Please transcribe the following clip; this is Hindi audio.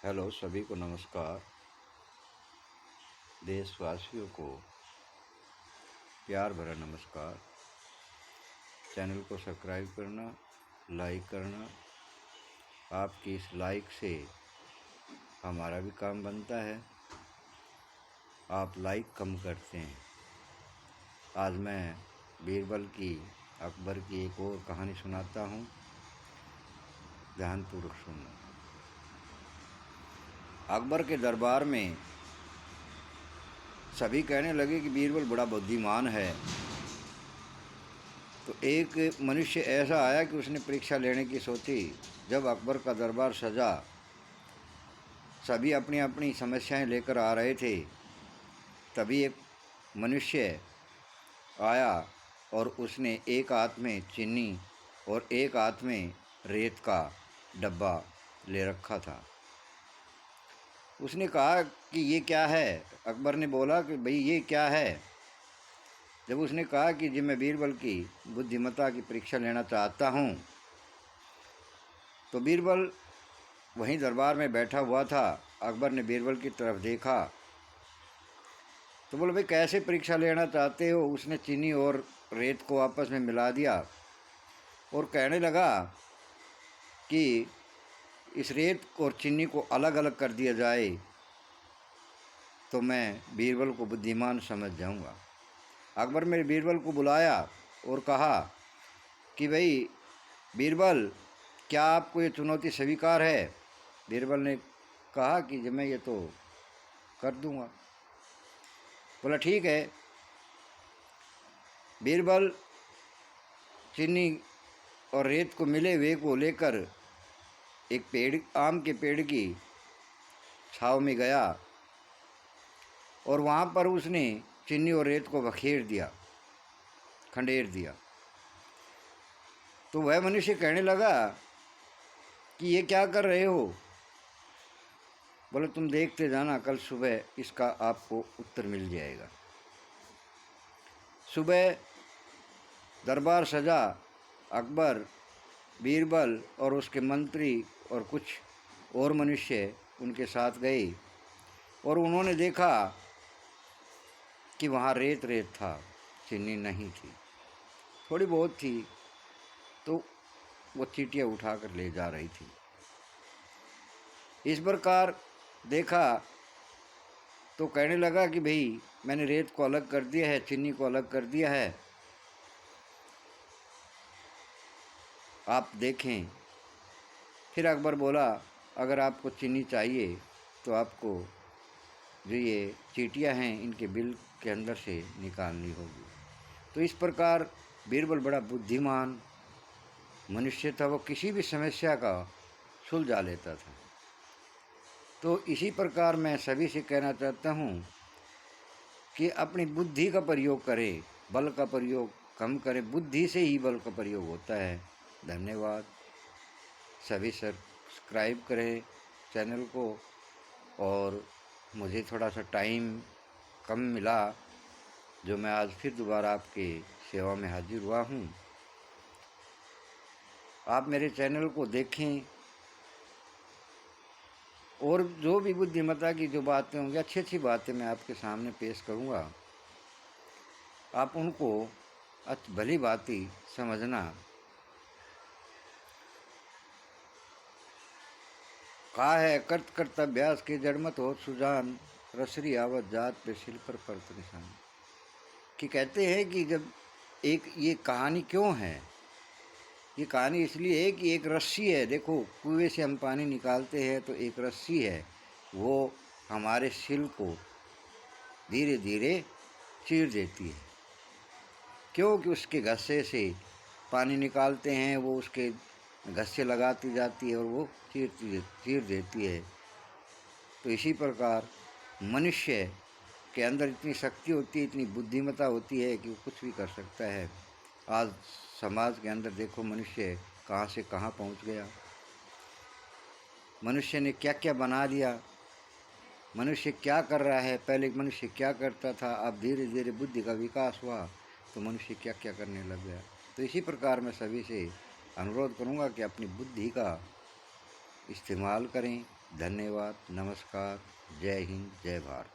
हेलो, सभी को नमस्कार। देशवासियों को प्यार भरा नमस्कार। चैनल को सब्सक्राइब करना, लाइक करना। आपकी इस लाइक से हमारा भी काम बनता है। आप लाइक कम करते हैं। आज मैं बीरबल की, अकबर की एक और कहानी सुनाता हूँ, ध्यानपूर्वक सुनना। अकबर के दरबार में सभी कहने लगे कि बीरबल बड़ा बुद्धिमान है। तो एक मनुष्य ऐसा आया कि उसने परीक्षा लेने की सोची। जब अकबर का दरबार सजा, सभी अपनी अपनी समस्याएं लेकर आ रहे थे, तभी एक मनुष्य आया और उसने एक हाथ में चीनी और एक हाथ में रेत का डब्बा ले रखा था। उसने कहा कि ये क्या है? अकबर ने बोला कि भाई ये क्या है? जब उसने कहा कि जी मैं बीरबल की बुद्धिमत्ता की परीक्षा लेना चाहता हूँ, तो बीरबल वहीं दरबार में बैठा हुआ था। अकबर ने बीरबल की तरफ देखा तो बोले, भाई कैसे परीक्षा लेना चाहते हो? उसने चीनी और रेत को आपस में मिला दिया और कहने लगा कि इस रेत और चीनी को अलग अलग कर दिया जाए तो मैं बीरबल को बुद्धिमान समझ जाऊंगा। अकबर ने बीरबल को बुलाया और कहा कि भाई बीरबल, क्या आपको ये चुनौती स्वीकार है? बीरबल ने कहा कि जब मैं ये तो कर दूंगा। बोला ठीक है। बीरबल चीनी और रेत को मिले हुए को लेकर एक पेड़, आम के पेड़ की छाँव में गया और वहाँ पर उसने चीनी और रेत को बखेर दिया, खंडेर दिया। तो वह मनुष्य कहने लगा कि ये क्या कर रहे हो? बोले तुम देखते जाना, कल सुबह इसका आपको उत्तर मिल जाएगा। सुबह दरबार सजा। अकबर, बीरबल और उसके मंत्री और कुछ और मनुष्य उनके साथ गए और उन्होंने देखा कि वहाँ रेत रेत था, चीनी नहीं थी, थोड़ी बहुत थी। तो वो चींटियाँ उठा कर ले जा रही थी। इस प्रकार देखा तो कहने लगा कि भाई मैंने रेत को अलग कर दिया है, चीनी को अलग कर दिया है, आप देखें। फिर अकबर बोला, अगर आपको चीनी चाहिए तो आपको जो ये चींटियाँ हैं इनके बिल के अंदर से निकालनी होगी। तो इस प्रकार बीरबल बड़ा बुद्धिमान मनुष्य था। वो किसी भी समस्या का सुलझा लेता था। तो इसी प्रकार मैं सभी से कहना चाहता हूँ कि अपनी बुद्धि का प्रयोग करें, बल का प्रयोग कम करें। बुद्धि से ही बल का प्रयोग होता है। धन्यवाद। सभी सब्सक्राइब करें चैनल को। और मुझे थोड़ा सा टाइम कम मिला, जो मैं आज फिर दोबारा आपके सेवा में हाजिर हुआ हूँ। आप मेरे चैनल को देखें और जो भी बुद्धिमत्ता की जो बातें होंगी, अच्छी अच्छी बातें मैं आपके सामने पेश करूँगा। आप उनको भली भांति समझना। कहा है कर्त कर्तव्यास के जड़ मत हो सुजान, रसरी आवत जात पे सिल पर परत निशान। कि कहते हैं कि जब एक ये कहानी क्यों है, ये कहानी इसलिए है कि एक रस्सी है। देखो, कुएं से हम पानी निकालते हैं तो एक रस्सी है, वो हमारे सिल को धीरे धीरे चीर देती है। क्योंकि उसके घस्से से पानी निकालते हैं, वो उसके घस्से लगाती जाती है और वो चीर देती है। तो इसी प्रकार मनुष्य के अंदर इतनी शक्ति होती है, इतनी बुद्धिमत्ता होती है कि वो कुछ भी कर सकता है। आज समाज के अंदर देखो मनुष्य कहाँ से कहाँ पहुँच गया। मनुष्य ने क्या क्या बना दिया, मनुष्य क्या कर रहा है। पहले मनुष्य क्या करता था, अब धीरे धीरे बुद्धि का विकास हुआ तो मनुष्य क्या क्या करने लग गया। तो इसी प्रकार मैं सभी से अनुरोध करूंगा कि अपनी बुद्धि का इस्तेमाल करें, धन्यवाद, नमस्कार, जय हिंद, जय भारत।